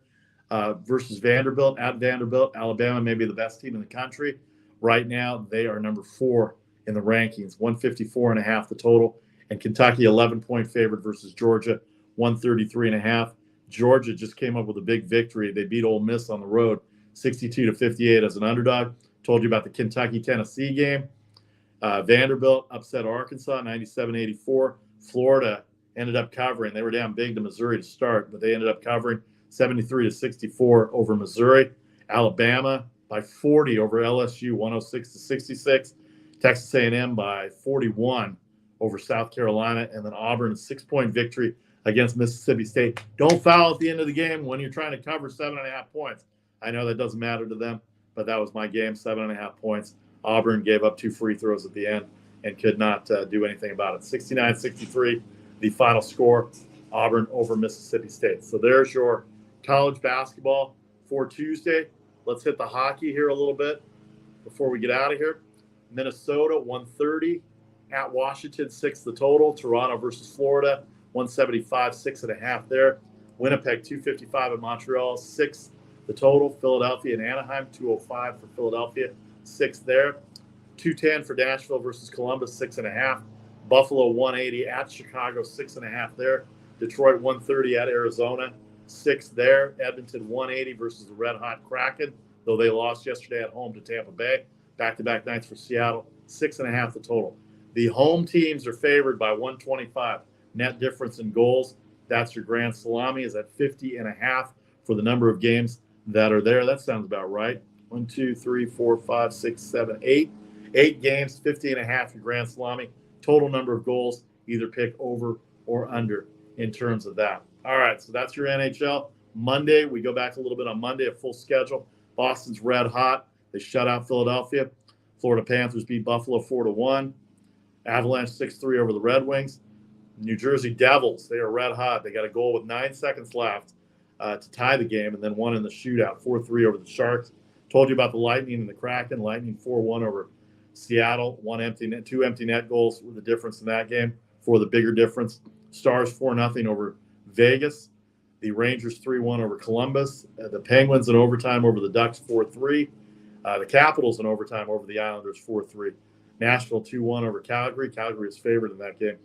versus Vanderbilt at Vanderbilt. Alabama may be the best team in the country. Right now, they are number 4 in the rankings, 154.5 the total. And Kentucky, 11-point favorite versus Georgia, 133.5. Georgia just came up with a big victory. They beat Ole Miss on the road, 62-58 as an underdog. Told you about the Kentucky-Tennessee game. Vanderbilt upset Arkansas, 97-84. Florida ended up covering. They were down big to Missouri to start, but they ended up covering 73-64 over Missouri. Alabama by 40 over LSU, 106-66. Texas A&M by 41 over South Carolina, and then Auburn, a 6-point victory against Mississippi State. Don't foul at the end of the game when you're trying to cover 7.5 points. I know that doesn't matter to them, but that was my game, 7.5 points. Auburn gave up 2 free throws at the end and could not do anything about it. 69-63, the final score, Auburn over Mississippi State. So there's your college basketball for Tuesday. Let's hit the hockey here a little bit before we get out of here. Minnesota, 130 at Washington, 6 the total. Toronto versus Florida, 175, 6.5 there. Winnipeg, 255 at Montreal, 6 the total. Philadelphia and Anaheim, 205 for Philadelphia, 6 there. 210 for Nashville versus Columbus, 6.5. Buffalo, 180 at Chicago, 6.5 there. Detroit, 130 at Arizona, 6 there. Edmonton, 180 versus the Red Hot Kraken, though they lost yesterday at home to Tampa Bay. Back-to-back nights for Seattle, 6.5 the total. The home teams are favored by 125. Net difference in goals, that's your grand salami, is at 50.5 for the number of games that are there. That sounds about right. 1, 2, 3, 4, 5, 6, 7, 8. 8 games, 50.5 your grand salami. Total number of goals, either pick over or under in terms of that. All right, so that's your NHL. Monday, we go back a little bit on Monday, a full schedule. Boston's red hot. They shut out Philadelphia. Florida Panthers beat Buffalo 4-1. Avalanche 6-3 over the Red Wings. New Jersey Devils, they are red hot. They got a goal with 9 seconds left to tie the game, and then won in the shootout, 4-3 over the Sharks. Told you about the Lightning and the Kraken. Lightning 4-1 over Seattle. 2 empty net goals with the difference in that game for the bigger difference. Stars 4-0 over Vegas. The Rangers 3-1 over Columbus. The Penguins in overtime over the Ducks 4-3. The Capitals in overtime over the Islanders 4-3. Nashville 2-1 over Calgary. Calgary is favored in that game.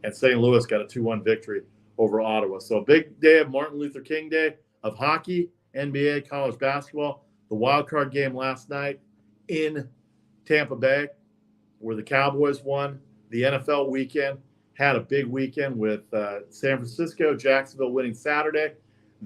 And St. Louis got a 2-1 victory over Ottawa. So a big day of Martin Luther King Day of hockey, NBA, college basketball. The Wildcard game last night in Tampa Bay where the Cowboys won. The NFL weekend had a big weekend with San Francisco, Jacksonville winning Saturday.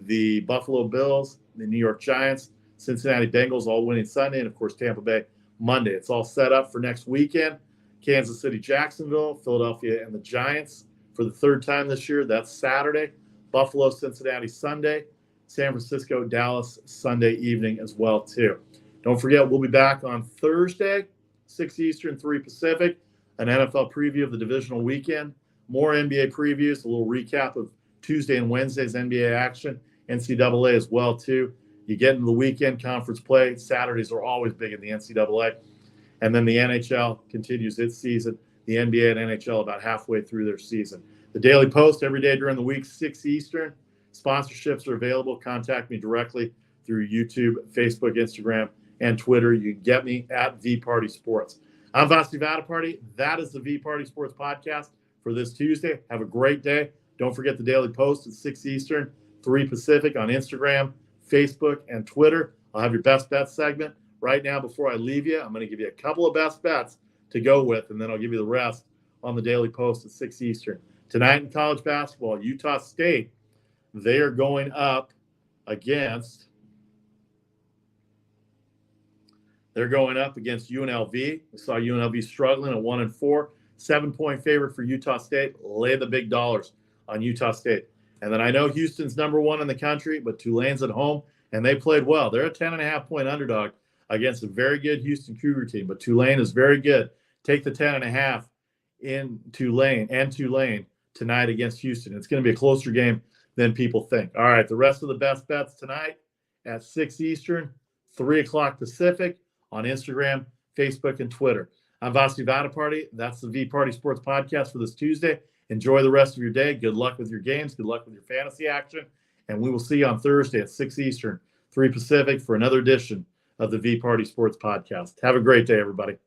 The Buffalo Bills, the New York Giants, Cincinnati Bengals all winning Sunday, and, of course, Tampa Bay Monday. It's all set up for next weekend. Kansas City, Jacksonville, Philadelphia, and the Giants for the 3rd time this year. That's Saturday. Buffalo, Cincinnati, Sunday. San Francisco, Dallas, Sunday evening as well, too. Don't forget, we'll be back on Thursday, 6 Eastern, 3 Pacific, an NFL preview of the divisional weekend. More NBA previews, a little recap of Tuesday and Wednesday's NBA action, NCAA as well, too. You get into the weekend conference play. Saturdays are always big in the NCAA. And then the NHL continues its season. The NBA and NHL about halfway through their season. The Daily Post every day during the week, 6 Eastern. Sponsorships are available. Contact me directly through YouTube, Facebook, Instagram, and Twitter. You can get me at VPartySports. I'm Vasti Vadaparty. That is the VPartySports Podcast for this Tuesday. Have a great day. Don't forget the Daily Post at 6 Eastern, 3 Pacific on Instagram, Facebook, and Twitter. I'll have your best bets segment. Right now, before I leave you, I'm going to give you a couple of best bets to go with, and then I'll give you the rest on the Daily Post at 6 Eastern. Tonight in college basketball, Utah State, they are going up against UNLV. We saw UNLV struggling at 1-4, 7-point favorite for Utah State. Lay the big dollars on Utah State. And then I know Houston's number 1 in the country, but Tulane's at home, and they played well. They're a 10.5-point underdog against a very good Houston Cougar team, but Tulane is very good. Take the 10.5 in Tulane tonight against Houston. It's going to be a closer game than people think. All right, the rest of the best bets tonight at 6 Eastern, 3 o'clock Pacific on Instagram, Facebook, and Twitter. I'm Vasi VParty. That's the VParty Sports Podcast for this Tuesday. Enjoy the rest of your day. Good luck with your games. Good luck with your fantasy action. And we will see you on Thursday at 6 Eastern, 3 Pacific for another edition of the VParty Sports Podcast. Have a great day, everybody.